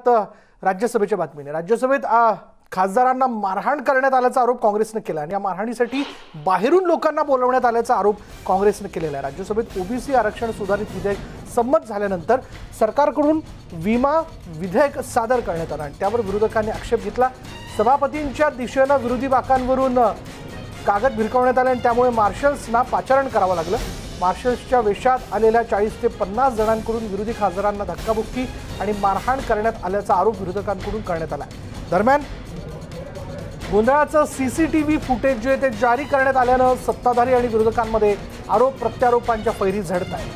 आहोत राज्यसभेच्या बातमीने। राज्यसभेत खासदारांना मारहाण करण्यात आल्याचा आरोप काँग्रेसने केला आणि या मारहाणीसाठी बाहेरून लोकांना बोलवण्यात आल्याचा आरोप काँग्रेसने केलेला आहे। राज्यसभेत ओबीसी आरक्षण सुधारित विधेयक संमत झाल्यानंतर सरकारकडून विमा विधेयक सादर करण्यात आलं आणि त्यावर विरोधकांनी आक्षेप घेतला। सभापतींच्या दिशेने विरोधी बाकांवरून कागद भिरकवण्यात आले आणि त्यामुळे मार्शल्सना पाचारण करावं लागलं। मार्शल्सच्या वेशात आलेल्या 40 ते 50 जणांकडून विरोधी खासदारांना धक्काबुक्की आणि मारहाण करण्यात आल्याचा आरोप विरोधकांकडून करण्यात आला। दरम्यान गोंधळाचं सीसीटीव्ही फुटेज जे ते जारी करण्यात आल्यानं सत्ताधारी आणि विरोधकांमध्ये आरोप प्रत्यारोपांच्या फैरी झडत आहे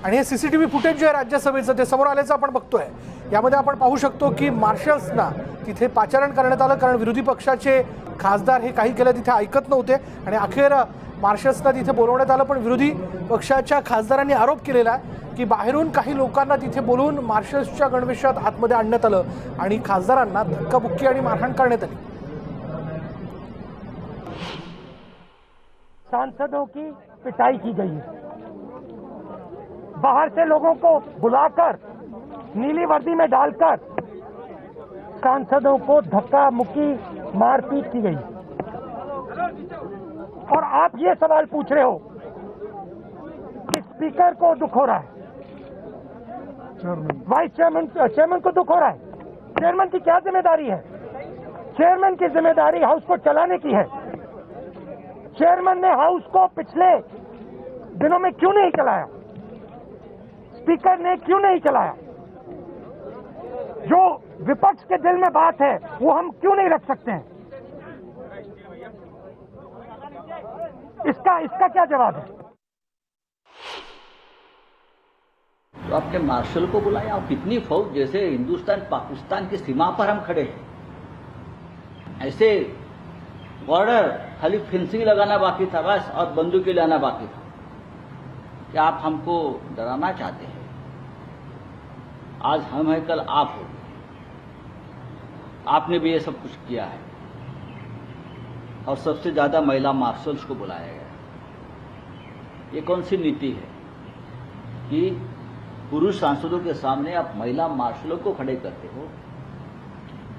आणि हे सीसीटीव्ही फुटेज जे राज्यसभेचं ते समोर आल्याचं आपण बघतोय। यामध्ये आपण पाहू शकतो की मार्शल्सना तिथे पाचारण करण्यात आलं कारण विरोधी पक्षाचे खासदार हे काही केलं तिथे ऐकत नव्हते आणि अखेर मार्शल्सना तिथे बोलवण्यात आलं। पण विरोधी पक्षाच्या खासदारांनी आरोप केलेला की बाहेरून काही लोकांना तिथे बोलवून मार्शल्सच्या गणवेशात आतमध्ये आणण्यात आलं आणि खासदारांना धक्काबुक्की आणि मारहाण करण्यात आली। सांसदों की पिटाई की गई है, बाहर से लोगों को बुलाकर नीली वर्दी में डालकर सांसदों को धक्का मुक्की मारपीट की गई। और आप ये सवाल पूछ रहे हो कि स्पीकर को दुख हो रहा है, वाइस चेयरमैन को दुख हो रहा है। चेयरमैन की क्या जिम्मेदारी है? चेयरमैन की जिम्मेदारी हाउस को चलाने की है। चेयरमैन ने हाउस को पिछले दिनों में क्यों नहीं चलाया? स्पीकर ने क्यों नहीं चलाया? जो विपक्ष के दिल में बात है वो हम क्यों नहीं रख सकते हैं? इसका क्या जवाब है? तो आपने मार्शल को बुलाया और कितनी फौज, जैसे हिंदुस्तान पाकिस्तान की सीमा पर हम खड़े हैं। ऐसे बॉर्डर खाली फेंसिंग लगाना बाकी था बस और बंदूकें लाना बाकी था। क्या आप हमको डराना चाहते हैं? आज हम हैं, कल आप हो। आपने भी ये सब कुछ किया है और सबसे ज्यादा महिला मार्शल्स को बुलाया गया। ये कौन सी नीति है कि पुरुष सांसदों के सामने आप महिला मार्शलों को खड़े करते हो?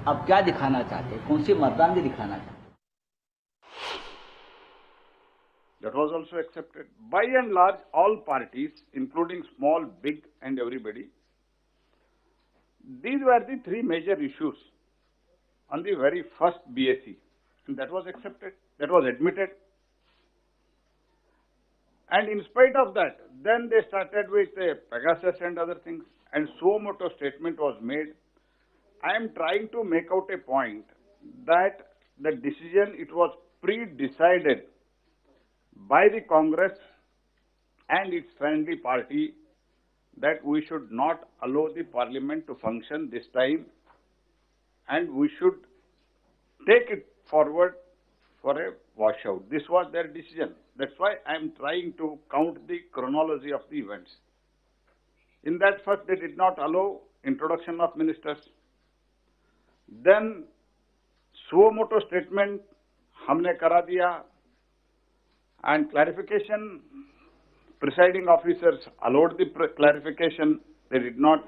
आप क्या दिखाना चाहते हैं? कौन सी मर्दानगी दिखाना चाहते हैं? That was also accepted. By and large, all parties, including small, big, and everybody, these were the three major issues on the very first BSE, and that was accepted, that was admitted. And in spite of that, then they started with Pegasus and other things, and suo motu statement was made. I am trying to make out a point that the decision, it was pre-decided by the Congress and its friendly party that we should not allow the parliament to function this time and we should take it forward for a washout. This was their decision. That's why I am trying to count the chronology of the events. In that, first they did not allow introduction of ministers. Then suo motu statement हमने करा दिया and clarification, presiding officers allowed the clarification. They did not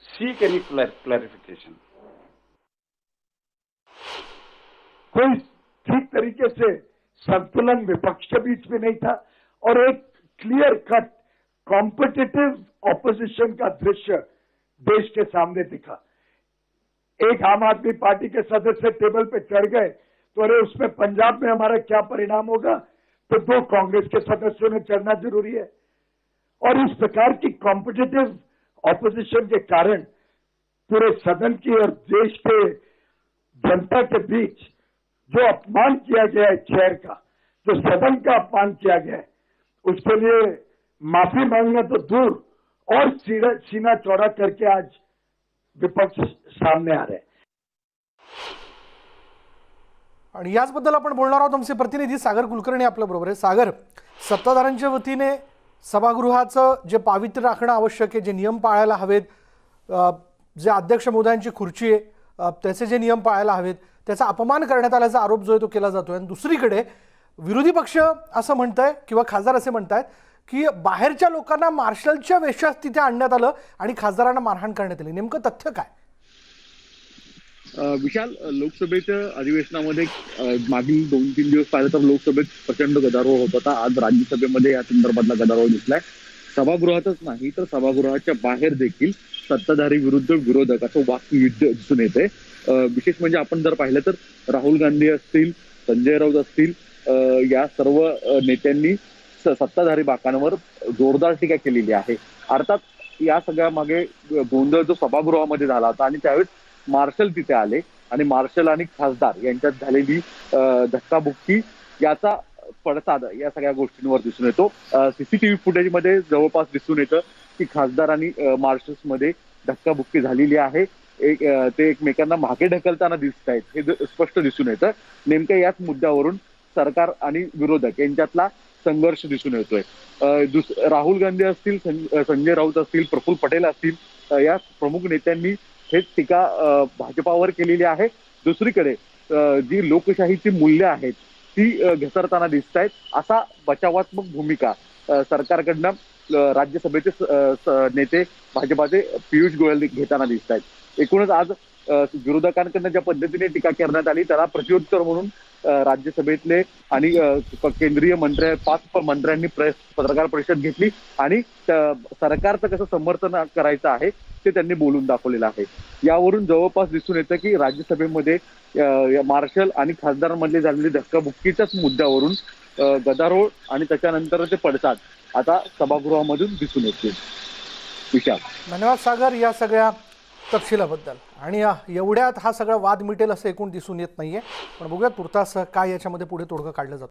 seek any clarification. कोई ठीक तरीके से संतुलन विपक्ष के beach में नहीं था और एक क्लियर कट कॉम्पिटिटिव ऑपोजिशन का दृश्य देश के सामने दिखा। एक आम आदमी पार्टी के सदस्य टेबल पे चढ़ गए तो अरे उसमें पंजाब में हमारा क्या परिणाम होगा, तो दो कांग्रेस के सदस्यों ने चढ़ना जरूरी है। और इस प्रकार की कॉम्पिटिटिव ऑपोजिशन के कारण पूरे सदन की और देश के जनता के बीच जो अपमान किया गया है चेयर का, जो सदन का अपमान किया गया है, उसके लिए माफी मांगना तो दूर और सीना चौड़ा करके आज विपक्ष सामने आ रहे हैं। आणि याचबद्दल आपण बोलणार आहोत। आमचे प्रतिनिधी सागर कुलकर्णी आपल्या बरोबर आहे। सागर, सत्ताधाऱ्यांच्या वतीने सभागृहाचं जे पावित्र्य राखणं आवश्यक आहे, जे नियम पाळायला हवेत, जे अध्यक्ष महोदयांची खुर्ची आहे त्याचे जे नियम पाळायला हवेत, त्याचा अपमान करण्यात आल्याचा आरोप जो आहे तो केला जातोय। आणि दुसरीकडे विरोधी पक्ष असं म्हणताय किंवा खासदार असे म्हणतायत की बाहेरच्या लोकांना मार्शलच्या वेशात तिथे आणण्यात आलं आणि खासदारांना मारहाण करण्यात आली. नेमकं तथ्य काय? विशाल, लोकसभेच्या अधिवेशनामध्ये मागील 2-3 दिवस पाहिलं तर लोकसभेत प्रचंड गदारोळ होत होता. आज राज्यसभेमध्ये या संदर्भातला गदारोळ दिसलाय. सभागृहातच नाही तर सभागृहाच्या बाहेर देखील सत्ताधारी विरुद्ध विरोधक असं वाकयुद्ध दिसून येते. विशेष म्हणजे आपण जर पाहिलं तर राहुल गांधी असतील, संजय राऊत असतील, या सर्व नेत्यांनी सत्ताधारी बाकांवर जोरदार टीका केलेली आहे. अर्थात या सगळ्या मागे गोंधळ जो सभागृहामध्ये झाला होता आणि त्यावेळेस मार्शल तिथे आले आणि मार्शल आणि खासदार यांच्यात झालेली धक्काबुक्की याचा पडसाद या सगळ्या गोष्टींवर दिसून येतो. सीसीटीव्ही फुटेजमध्ये जवळपास दिसून येतं की खासदार आणि मार्शल्स मध्ये धक्काबुक्की झालेली आहे. ते एकमेकांना मागे ढकलताना दिसत आहेत हे स्पष्ट दिसून येतं. नेमक्या याच मुद्द्यावरून सरकार आणि विरोधक यांच्यातला संघर्ष दिसून येतोय. राहुल गांधी असतील, संजय राऊत असतील, प्रफुल्ल पटेल असतील, या प्रमुख नेत्यांनी हेच टीका भाजपावर केलेली आहे. दुसरीकडे जी लोकशाहीची मूल्य आहेत ती घसरताना दिसत आहेत. असा बचावात्मक भूमिका सरकारकडनं राज्यसभेचे नेते भाजपाचे पियुष गोयल घेताना दिसत आहेत. एकूणच आज विरोधकांकडनं ज्या पद्धतीने टीका करण्यात आली त्याला प्रत्युत्तर म्हणून राज्यसभेतले आणि केंद्रीय मंत्री 5 मंत्र्यांनी पत्रकार परिषद घेतली आणि सरकारचं कसं समर्थन करायचं आहे ते त्यांनी बोलून दाखवलेलं आहे. यावरून जवळपास दिसून येतं की राज्यसभेमध्ये मार्शल आणि खासदारांमधले झालेली धक्काबुक्कीच्याच मुद्द्यावरून गदारोळ आणि त्याच्यानंतर ते पडसाद आता सभागृहामधून दिसून येतील. विशाल, धन्यवाद सागर या सगळ्या तपशिलाबद्दल. आणि एवढ्यात हा सगळा वाद मिटेल असं एकूण दिसून येत नाहीये, पण बघूया तुर्तास काय याच्यामध्ये पुढे तोडगा काढलं जातं.